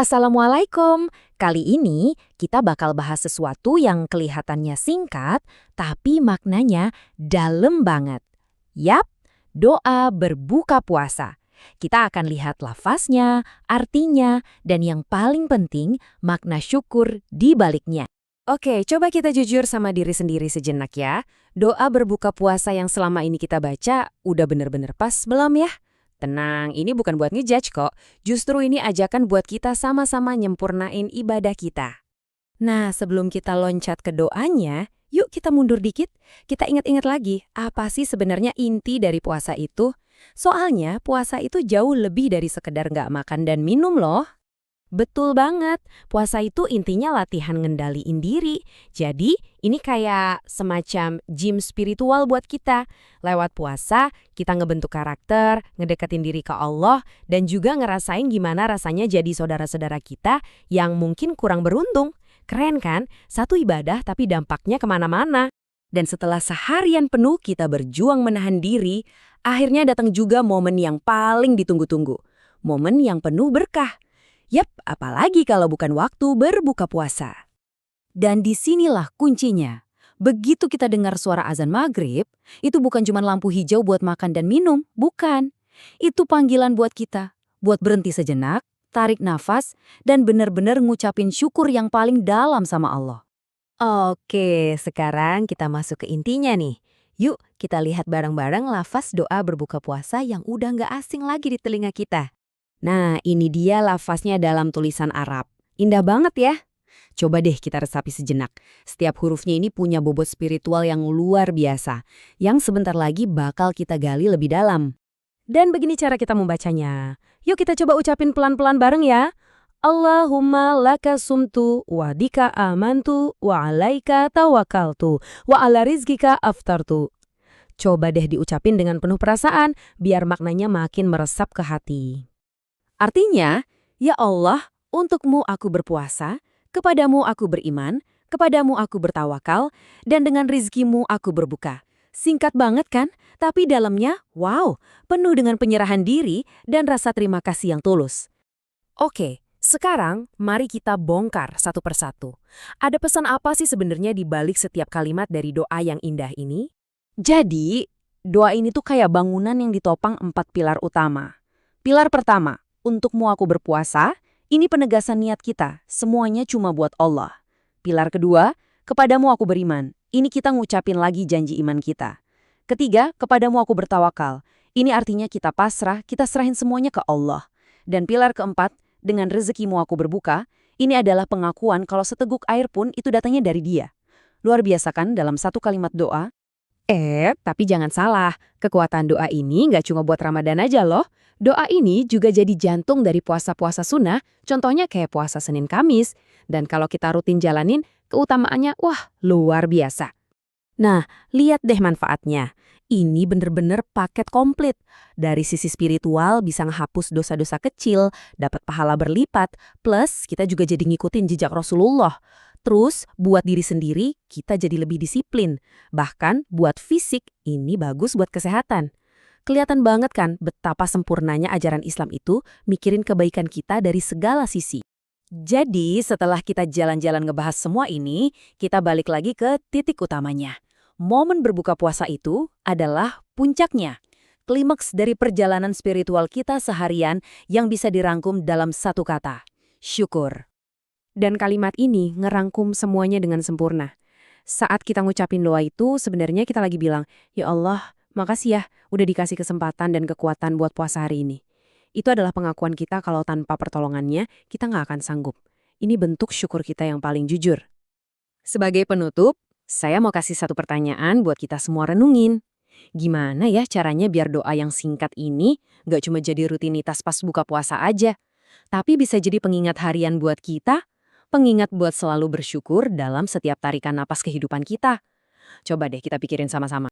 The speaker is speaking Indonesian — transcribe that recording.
Assalamualaikum. Kali ini kita bakal bahas sesuatu yang kelihatannya singkat, tapi maknanya dalam banget. Yap, doa berbuka puasa. Kita akan lihat lafaznya, artinya, dan yang paling penting, makna syukur di baliknya. Oke, coba kita jujur sama diri sendiri sejenak ya. Doa berbuka puasa yang selama ini kita baca, udah bener-bener pas belum ya? Tenang, ini bukan buat ngejudge kok. Justru ini ajakan buat kita sama-sama nyempurnain ibadah kita. Nah, sebelum kita loncat ke doanya, yuk kita mundur dikit. Kita ingat-ingat lagi, apa sih sebenarnya inti dari puasa itu? Soalnya, puasa itu jauh lebih dari sekedar nggak makan dan minum loh. Betul banget, puasa itu intinya latihan ngendaliin diri. Jadi, ini kayak semacam gym spiritual buat kita. Lewat puasa, kita ngebentuk karakter, ngedeketin diri ke Allah, dan juga ngerasain gimana rasanya jadi saudara-saudara kita yang mungkin kurang beruntung. Keren kan? Satu ibadah tapi dampaknya kemana-mana. Dan setelah seharian penuh kita berjuang menahan diri, akhirnya datang juga momen yang paling ditunggu-tunggu. Momen yang penuh berkah. Yap, apalagi kalau bukan waktu berbuka puasa. Dan disinilah kuncinya. Begitu kita dengar suara azan maghrib, itu bukan cuma lampu hijau buat makan dan minum, bukan. Itu panggilan buat kita, buat berhenti sejenak, tarik nafas, dan benar-benar ngucapin syukur yang paling dalam sama Allah. Oke, sekarang kita masuk ke intinya nih. Yuk, kita lihat bareng-bareng lafaz doa berbuka puasa yang udah nggak asing lagi di telinga kita. Nah, ini dia lafaznya dalam tulisan Arab. Indah banget ya. Coba deh kita resapi sejenak. Setiap hurufnya ini punya bobot spiritual yang luar biasa, yang sebentar lagi bakal kita gali lebih dalam. Dan begini cara kita membacanya. Yuk kita coba ucapin pelan-pelan bareng ya. Allahumma laka sumtu, wa bika amantu, wa alaika tawakaltu, wa ala rizkika aftartu. Coba deh diucapin dengan penuh perasaan, biar maknanya makin meresap ke hati. Artinya, ya Allah, untukmu aku berpuasa, kepadamu aku beriman, kepadamu aku bertawakal, dan dengan rizkimu aku berbuka. Singkat banget kan? Tapi dalamnya, wow, penuh dengan penyerahan diri dan rasa terima kasih yang tulus. Oke, sekarang mari kita bongkar satu persatu. Ada pesan apa sih sebenarnya di balik setiap kalimat dari doa yang indah ini? Jadi, doa ini tuh kayak bangunan yang ditopang 4 pilar utama. Pilar pertama, untukmu aku berpuasa, ini penegasan niat kita, semuanya cuma buat Allah. Pilar kedua, kepadamu aku beriman, ini kita ngucapin lagi janji iman kita. Ketiga, kepadamu aku bertawakal, ini artinya kita pasrah, kita serahin semuanya ke Allah. Dan pilar keempat, dengan rezekimu aku berbuka, ini adalah pengakuan kalau seteguk air pun itu datangnya dari Dia. Luar biasa kan dalam satu kalimat doa? Tapi jangan salah, kekuatan doa ini nggak cuma buat Ramadan aja loh. Doa ini juga jadi jantung dari puasa-puasa sunnah, contohnya kayak puasa Senin Kamis. Dan kalau kita rutin jalanin, keutamaannya wah luar biasa. Nah, lihat deh manfaatnya. Ini bener-bener paket komplit. Dari sisi spiritual bisa ngehapus dosa-dosa kecil, dapat pahala berlipat, plus kita juga jadi ngikutin jejak Rasulullah. Terus, buat diri sendiri, kita jadi lebih disiplin. Bahkan, buat fisik, ini bagus buat kesehatan. Kelihatan banget kan betapa sempurnanya ajaran Islam itu mikirin kebaikan kita dari segala sisi. Jadi, setelah kita jalan-jalan ngebahas semua ini, kita balik lagi ke titik utamanya. Momen berbuka puasa itu adalah puncaknya. Klimaks dari perjalanan spiritual kita seharian yang bisa dirangkum dalam satu kata, syukur. Dan kalimat ini ngerangkum semuanya dengan sempurna. Saat kita ngucapin doa itu, sebenarnya kita lagi bilang, ya Allah, makasih ya udah dikasih kesempatan dan kekuatan buat puasa hari ini. Itu adalah pengakuan kita kalau tanpa pertolongannya, kita nggak akan sanggup. Ini bentuk syukur kita yang paling jujur. Sebagai penutup, saya mau kasih satu pertanyaan buat kita semua renungin. Gimana ya caranya biar doa yang singkat ini nggak cuma jadi rutinitas pas buka puasa aja, tapi bisa jadi pengingat harian buat kita, pengingat buat selalu bersyukur dalam setiap tarikan napas kehidupan kita. Coba deh kita pikirin sama-sama.